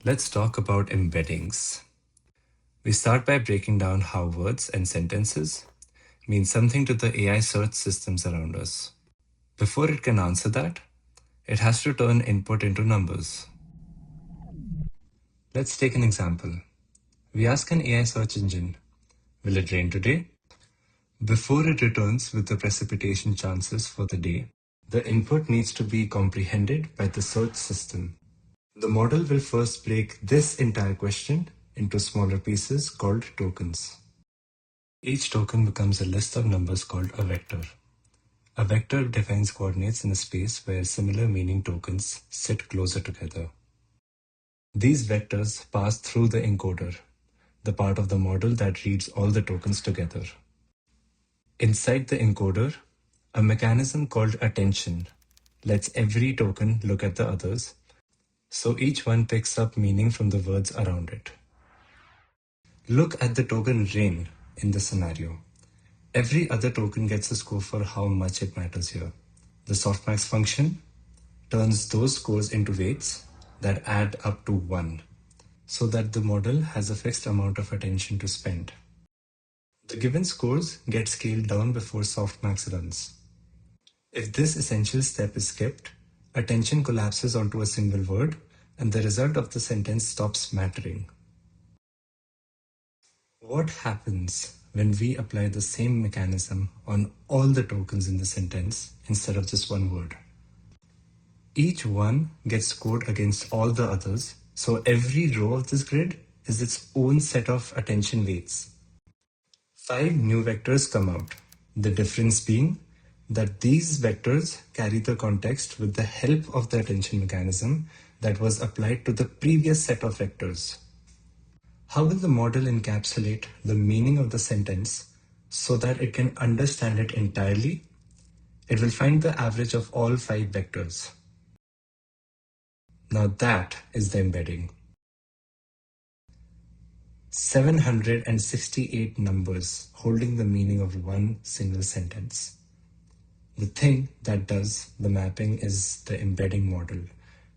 Let's talk about embeddings. We start by breaking down how words and sentences mean something to the AI search systems around us. Before it can answer that, it has to turn input into numbers. Let's take an example. We ask an AI search engine, will it rain today? Before it returns with the precipitation chances for the day, the input needs to be comprehended by the search system. The model will first break this entire question into smaller pieces called tokens. Each token becomes a list of numbers called a vector. A vector defines coordinates in a space where similar meaning tokens sit closer together. These vectors pass through the encoder, the part of the model that reads all the tokens together. Inside the encoder, a mechanism called attention lets every token look at the others, so each one picks up meaning from the words around it. Look at the token rain in this scenario. Every other token gets a score for how much it matters here. The softmax function turns those scores into weights that add up to 1, so that the model has a fixed amount of attention to spend. The given scores get scaled down before softmax runs. If this essential step is skipped, attention collapses onto a single word, and the result of the sentence stops mattering. What happens when we apply the same mechanism on all the tokens in the sentence instead of just one word? Each one gets scored against all the others, so every row of this grid is its own set of attention weights. 5 new vectors come out, the difference being that these vectors carry the context with the help of the attention mechanism that was applied to the previous set of vectors. How will the model encapsulate the meaning of the sentence so that it can understand it entirely? It will find the average of all 5 vectors. Now that is the embedding. 768 numbers holding the meaning of one single sentence. The thing that does the mapping is the embedding model,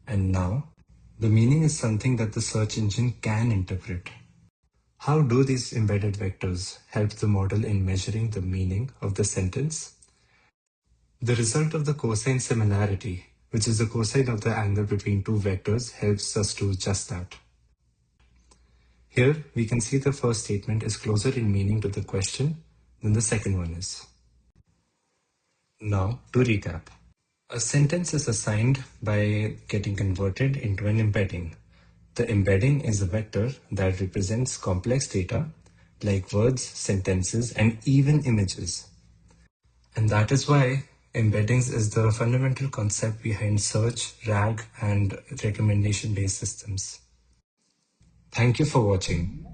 and now the meaning is something that the search engine can interpret. How do these embedded vectors help the model in measuring the meaning of the sentence? The result of the cosine similarity, which is the cosine of the angle between two vectors, helps us do just that. Here we can see the first statement is closer in meaning to the question than the second one is. Now, to recap. A sentence is assigned by getting converted into an embedding. The embedding is a vector that represents complex data like words, sentences, and even images. And that is why embeddings is the fundamental concept behind search, RAG, and recommendation-based systems. Thank you for watching.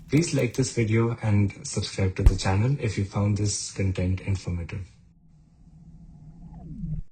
Please like this video and subscribe to the channel if you found this content informative.